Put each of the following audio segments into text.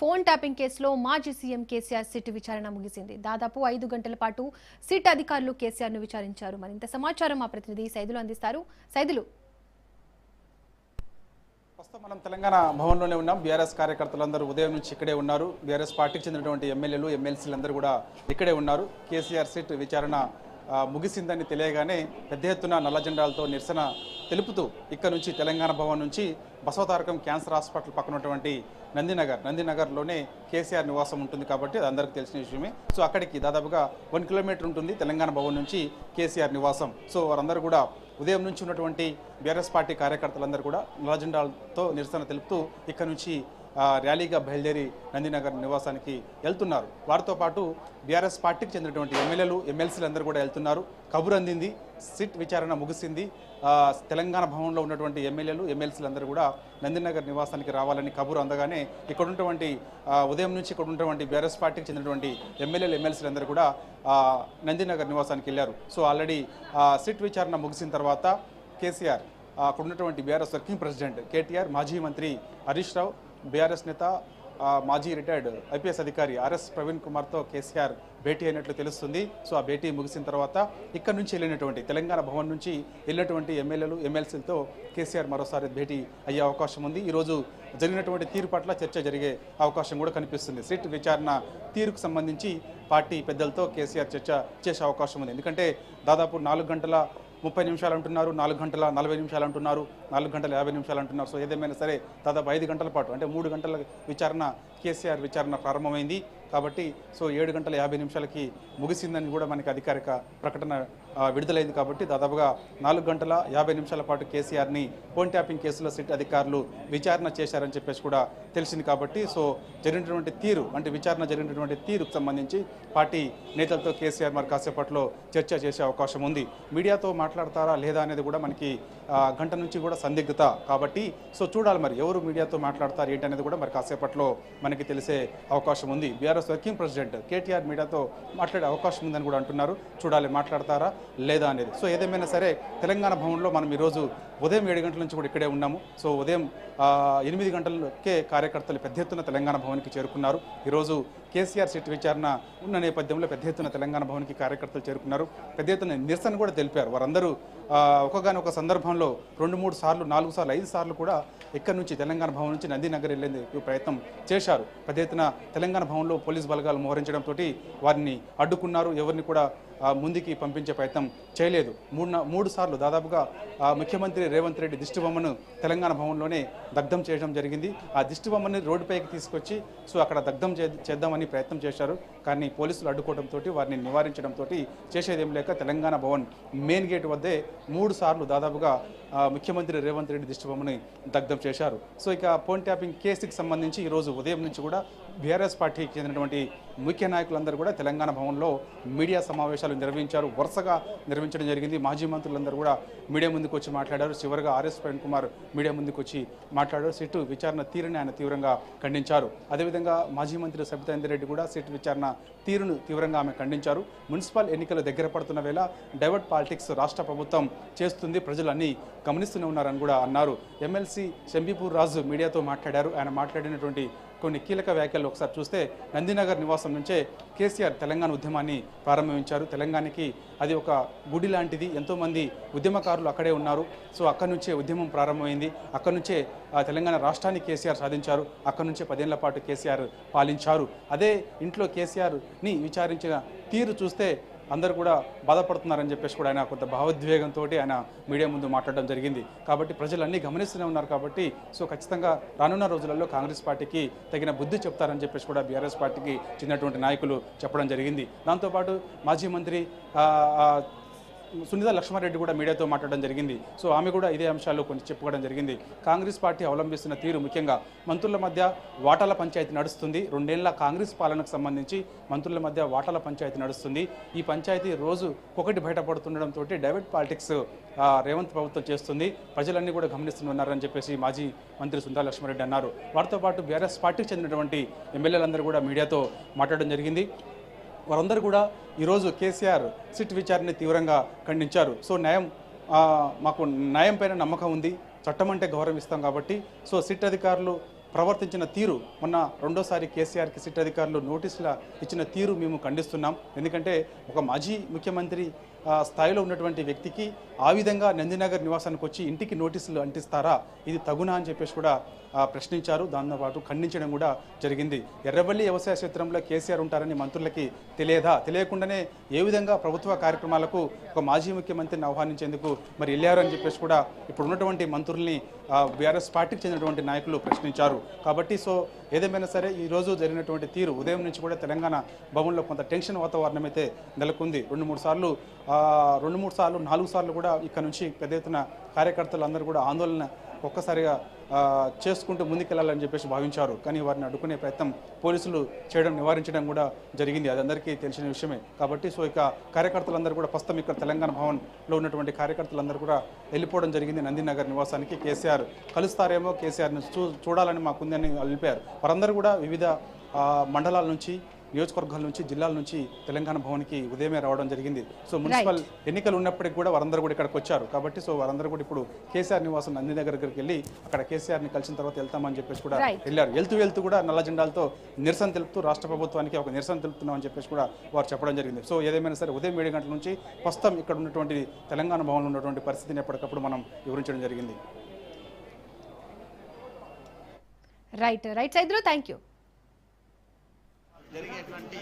Phone tapping కేసులో మాజీ CM KCR SIT విచారణ ముగిసింది. దాదాపు 5 గంటల పాటు సిట్ అధికారులు కేసీఆర్ ను విచారించారు. మరింత సమాచారం మా ప్రతినిధి సైదులు అందిస్తారు. సైదులు, ప్రస్తుతం మనం తెలంగాణ భవన్లోనే ఉన్నాం. బీఆర్ఎస్ కార్యకర్తలందరూ ఉదయం నుంచి ఇక్కడే ఉన్నారు. బీఆర్ఎస్ పార్టీకి చెందినటువంటి ఎమ్మెల్యేలు, ఎమ్మెల్సీలందరూ కూడా ఇక్కడే ఉన్నారు. కేసీఆర్ సిట్ విచారణ ముగిసిందని తెలియగానే పెద్ద ఎత్తున నల్ల జెండాలతో నిరసన తెలుపుతూ ఇక్కడ నుంచి తెలంగాణ భవన్ నుంచి బసవతారకం క్యాన్సర్ హాస్పిటల్ పక్కన ఉన్నటువంటి నందినగర్లోనే కేసీఆర్ నివాసం ఉంటుంది కాబట్టి అది అందరికీ తెలిసిన విషయమే. సో అక్కడికి దాదాపుగా 1 కిలోమీటర్ ఉంటుంది తెలంగాణ భవన్ నుంచి కేసీఆర్ నివాసం. సో వారందరూ కూడా ఉదయం నుంచి ఉన్నటువంటి బీఆర్ఎస్ పార్టీ కార్యకర్తలందరూ కూడా నల్ల జెండాలతో నిరసన తెలుపుతూ ఇక్కడ నుంచి ర్యాలీగా బయలుదేరి నందినగర్ నివాసానికి వెళ్తున్నారు. వారితో పాటు బీఆర్ఎస్ పార్టీకి చెందినటువంటి ఎమ్మెల్యేలు, ఎమ్మెల్సీలు అందరూ కూడా వెళ్తున్నారు. కబురు అందింది, సిట్ విచారణ ముగిసింది. తెలంగాణ భవన్లో ఉన్నటువంటి ఎమ్మెల్యేలు, ఎమ్మెల్సీలు అందరూ కూడా నందినగర్ నివాసానికి రావాలని కబురు అందగానే ఇక్కడ ఉన్నటువంటి ఉదయం నుంచి ఇక్కడ ఉన్నటువంటి బీఆర్ఎస్ పార్టీకి చెందినటువంటి ఎమ్మెల్యేలు, ఎమ్మెల్సీలు అందరూ కూడా నందినగర్ నివాసానికి వెళ్ళారు. సో ఆల్రెడీ సిట్ విచారణ ముగిసిన తర్వాత కేసీఆర్ అక్కడ ఉన్నటువంటి బీఆర్ఎస్ వర్కింగ్ ప్రెసిడెంట్ కేటీఆర్, మాజీ మంత్రి హరీష్ రావు, బీఆర్ఎస్ నేత మాజీ రిటైర్డ్ ఐపీఎస్ అధికారి ఆర్ఎస్ ప్రవీణ్ కుమార్తో కేసీఆర్ భేటీ అయినట్లు తెలుస్తుంది. సో ఆ భేటీ ముగిసిన తర్వాత ఇక్కడ నుంచి వెళ్ళినటువంటి తెలంగాణ భవన్ నుంచి వెళ్ళినటువంటి ఎమ్మెల్యేలు, ఎమ్మెల్సీలతో కేసీఆర్ మరోసారి భేటీ అయ్యే అవకాశం ఉంది. ఈరోజు జరిగినటువంటి తీరు పట్ల చర్చ జరిగే అవకాశం కూడా కనిపిస్తుంది. సిట్ విచారణ తీరుకు సంబంధించి పార్టీ పెద్దలతో కేసీఆర్ చర్చ చేసే అవకాశం ఉంది. ఎందుకంటే దాదాపు 4 గంటల 30 నిమిషాలు అంటున్నారు, 4 గంటల 40 నిమిషాలు అంటున్నారు, 4 గంటల 50 నిమిషాలు అంటున్నారు. సో ఏదేమైనా సరే దాదాపు 5 గంటల పాటు అంటే 3 గంటల విచారణ కేసీఆర్ విచారణ ప్రారంభమైంది కాబట్టి సో 7 గంటల 50 నిమిషాలకి ముగిసిందని కూడా మనకి అధికారిక ప్రకటన విడుదలైంది. కాబట్టి దాదాపుగా 4 గంటల 50 నిమిషాల పాటు కేసీఆర్ని ఫోన్ ట్యాపింగ్ కేసులో సిట్ అధికారులు విచారణ చేశారని చెప్పేసి కూడా తెలిసింది. కాబట్టి సో జరిగినటువంటి తీరు అంటే విచారణ జరిగినటువంటి తీరుకు సంబంధించి పార్టీ నేతలతో కేసీఆర్ మరి కాసేపట్లో చర్చ చేసే అవకాశం ఉంది. మీడియాతో మాట్లాడతారా లేదా అనేది కూడా మనకి గంట నుంచి కూడా సందిగ్ధత కాబట్టి సో చూడాలి మరి ఎవరు మీడియాతో మాట్లాడతారు ఏంటి అనేది కూడా మరి కాసేపట్లో మనకి తెలిసే అవకాశం ఉంది. బీఆర్ఎస్ వర్కింగ్ ప్రెసిడెంట్ కేటీఆర్ మీడియాతో మాట్లాడే అవకాశం ఉందని కూడా అంటున్నారు. చూడాలి మాట్లాడతారా లేదా అనేది. సో ఏదేమైనా సరే తెలంగాణ భవన్లో మనం ఈరోజు ఉదయం 7 గంటల నుంచి కూడా ఇక్కడే ఉన్నాము. సో ఉదయం 8 గంటలకే కార్యకర్తలు పెద్ద ఎత్తున తెలంగాణ భవన్కి చేరుకున్నారు. ఈరోజు కేసీఆర్ సిట్ విచారణ ఉన్న నేపథ్యంలో పెద్ద ఎత్తున తెలంగాణ భవన్కి కార్యకర్తలు చేరుకున్నారు. పెద్ద ఎత్తున నిరసన కూడా తెలిపారు. వారందరూ ఒకగానొక సందర్భంలో 2, 3 సార్లు, 4 సార్లు, 5 సార్లు కూడా ఇక్కడి నుంచి తెలంగాణ భవన్ నుంచి నందినగర్ వెళ్లేందుకు ప్రయత్నం చేశారు. పెద్ద ఎత్తున తెలంగాణ భవన్లో పోలీస్ బలగాలు మోహరించడంతో వారిని అడ్డుకున్నారు. ఎవరిని కూడా ముందుకి పంపించే ప్రయత్నం చేయలేదు. 3 సార్లు దాదాపుగా ముఖ్యమంత్రి రేవంత్ రెడ్డి దిష్టిబొమ్మను తెలంగాణ భవన్లోనే దగ్ధం చేయడం జరిగింది. ఆ దిష్టిబొమ్మని రోడ్డుపైకి తీసుకొచ్చి సో అక్కడ దగ్ధం చేద్దామని ప్రయత్నం చేశారు. కానీ పోలీసులు అడ్డుకోవడంతో వారిని నివారించడంతో చేసేదేం లేక తెలంగాణ భవన్ మెయిన్ గేట్ వద్దే 3 సార్లు దాదాపుగా ముఖ్యమంత్రి రేవంత్ రెడ్డి దిష్టిబొమ్మని దగ్ధం చేశారు. సో ఇక ఫోన్ ట్యాపింగ్ కేసుకి సంబంధించి ఈరోజు ఉదయం నుంచి కూడా బీఆర్ఎస్ పార్టీకి చెందినటువంటి ముఖ్య నాయకులందరూ కూడా తెలంగాణ భవన్లో మీడియా సమావేశాలు నిర్వహించారు. వరుసగా నిర్వహించడం జరిగింది. మాజీ మంత్రులందరూ కూడా మీడియా ముందుకు వచ్చి మాట్లాడారు. చివరిగా ఆర్ఎస్ ప్రవీణ్ కుమార్ మీడియా ముందుకు వచ్చి మాట్లాడారు. సిట్ విచారణ తీరుని ఆయన తీవ్రంగా ఖండించారు. అదేవిధంగా మాజీ మంత్రి సబితా ఇంద్రారెడ్డి కూడా సిట్ విచారణ తీరును తీవ్రంగా ఆమె ఖండించారు. మున్సిపల్ ఎన్నికలు దగ్గర పడుతున్న వేళ డైవర్ట్ పాలిటిక్స్ రాష్ట్ర ప్రభుత్వం చేస్తుంది, ప్రజలు అన్నీ గమనిస్తూనే ఉన్నారని కూడా అన్నారు. ఎమ్మెల్సీ శంబీపూర్ రాజు మీడియాతో మాట్లాడారు. ఆయన మాట్లాడినటువంటి కొన్ని కీలక వ్యాఖ్యలు ఒకసారి చూస్తే నందినగర్ నివాసం నుంచే కేసీఆర్ తెలంగాణ ఉద్యమాన్ని ప్రారంభించారు. తెలంగాణకి అది ఒక గుడి లాంటిది. ఎంతోమంది ఉద్యమకారులు అక్కడే ఉన్నారు. సో అక్కడి నుంచే ఉద్యమం ప్రారంభమైంది. అక్కడి నుంచే తెలంగాణ రాష్ట్రాన్ని కేసీఆర్ సాధించారు. అక్కడి నుంచే 10 ఏళ్ల పాటు కేసీఆర్ పాలించారు. అదే ఇంట్లో కేసీఆర్ని విచారించిన తీరు చూస్తే అందరూ కూడా బాధపడుతున్నారని చెప్పేసి కూడా ఆయన కొంత భావోద్వేగంతో ఆయన మీడియా ముందు మాట్లాడడం జరిగింది. కాబట్టి ప్రజలు అన్నీ గమనిస్తూనే ఉన్నారు. కాబట్టి సో ఖచ్చితంగా రానున్న రోజులలో కాంగ్రెస్ పార్టీకి తగిన బుద్ధి చెప్తారని చెప్పేసి కూడా బీఆర్ఎస్ పార్టీకి చెందినటువంటి నాయకులు చెప్పడం జరిగింది. దాంతోపాటు మాజీ మంత్రి సునీత లక్ష్మారెడ్డి కూడా మీడియాతో మాట్లాడడం జరిగింది. సో ఆమె కూడా ఇదే అంశాల్లో కొన్ని చెప్పుకోవడం జరిగింది. కాంగ్రెస్ పార్టీ అవలంబిస్తున్న తీరు ముఖ్యంగా మంత్రుల మధ్య వాటాల పంచాయతీ నడుస్తుంది. 2 ఏళ్ల కాంగ్రెస్ పాలనకు సంబంధించి మంత్రుల మధ్య వాటాల పంచాయతీ నడుస్తుంది. ఈ పంచాయతీ రోజు ఒకటి బయటపడుతుండడంతో డైవర్ట్ పాలిటిక్స్ రేవంత్ ప్రభుత్వం చేస్తుంది, ప్రజలన్నీ కూడా గమనిస్తున్నారని చెప్పేసి మాజీ మంత్రి సునీత లక్ష్మారెడ్డి అన్నారు. వారితో పాటు బీఆర్ఎస్ పార్టీకి చెందినటువంటి ఎమ్మెల్యేలందరూ కూడా మీడియాతో మాట్లాడడం జరిగింది. వారందరూ కూడా ఈరోజు కేసీఆర్ సిట్ విచారణని తీవ్రంగా ఖండించారు. సో మాకు న్యాయం పైన నమ్మకం ఉంది, చట్టం అంటే గౌరవం ఇస్తాం కాబట్టి సో సిట్ అధికారులు ప్రవర్తించిన తీరు, మొన్న రెండోసారి కేసీఆర్కి సిట్ అధికారులు నోటీసుల ఇచ్చిన తీరు మేము ఖండిస్తున్నాం. ఎందుకంటే ఒక మాజీ ముఖ్యమంత్రి స్థాయిలో ఉన్నటువంటి వ్యక్తికి ఆ విధంగా నందినగర్ నివాసానికి వచ్చి ఇంటికి నోటీసులు అంటిస్తారా, ఇది తగునా అని చెప్పేసి కూడా ప్రశ్నించారు. దాంతోపాటు ఖండించడం కూడా జరిగింది. ఎర్రవల్లి వ్యవసాయ క్షేత్రంలో కేసీఆర్ ఉంటారని మంత్రులకి తెలియదా? తెలియకుండానే ఏ విధంగా ప్రభుత్వ కార్యక్రమాలకు ఒక మాజీ ముఖ్యమంత్రిని ఆహ్వానించేందుకు మరి వెళ్ళారు అని చెప్పేసి కూడా ఇప్పుడు ఉన్నటువంటి మంత్రుల్ని బీఆర్ఎస్ పార్టీకి చెందినటువంటి నాయకులు ప్రశ్నించారు. కాబట్టి ఏదేమైనా సరే ఈరోజు జరిగినటువంటి తీరు ఉదయం నుంచి కూడా తెలంగాణ భవన్లో కొంత టెన్షన్ వాతావరణం అయితే నెలకొంది. 2-3 సార్లు 4 సార్లు కూడా ఇక్కడ నుంచి పెద్ద ఎత్తున కార్యకర్తలు అందరూ కూడా ఆందోళన ఒక్కసారిగా చేసుకుంటూ ముందుకెళ్లాలని చెప్పేసి భావించారు. కానీ వారిని అడ్డుకునే ప్రయత్నం పోలీసులు నివారించడం కూడా జరిగింది. అది అందరికీ తెలిసిన విషయమే. కాబట్టి ఇక కార్యకర్తలందరూ కూడా ప్రస్తుతం ఇక్కడ తెలంగాణ భవన్లో ఉన్నటువంటి కార్యకర్తలందరూ కూడా వెళ్ళిపోవడం జరిగింది నందినగర్ నివాసానికి. కేసీఆర్ కలుస్తారేమో, కేసీఆర్ని చూడాలని మాకుందని వెళ్ళిపోయారు. వారందరూ కూడా వివిధ మండలాల నుంచి, నియోజకవర్గాల నుంచి, జిల్లాల నుంచి తెలంగాణ భవన్కి ఉదయమే రావడం జరిగింది. మున్సిపల్ ఎన్నికలు ఉన్నప్పటికీ కూడా వారందరూ కూడా ఇక్కడికి వచ్చారు. కాబట్టి వారందరూ కూడా ఇప్పుడు కేసీఆర్ నివాసం నందినగర్ దగ్గరికి వెళ్ళి అక్కడ కేసీఆర్ని కలిసిన తర్వాత వెళ్తామని చెప్పేసి కూడా వెళ్ళారు. వెళ్తూ కూడా నల్ల జెండాలతో నిరసన తెలుపుతూ రాష్ట్ర ప్రభుత్వానికి ఒక నిరసన తెలుపుతున్నామని చెప్పేసి కూడా వారు చెప్పడం జరిగింది. ఏదేమైనా సరే ఉదయం 7 గంటల నుంచి ప్రస్తుతం ఇక్కడ ఉన్నటువంటి తెలంగాణ భవన్లో ఉన్నటువంటి పరిస్థితిని ఎప్పటికప్పుడు మనం వివరించడం జరిగింది. Right Saidulu, thank you. జరిగేటువంటి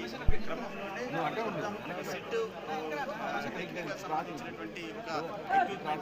క్రమంలోనే సిట్ సాధించినటువంటి ఒక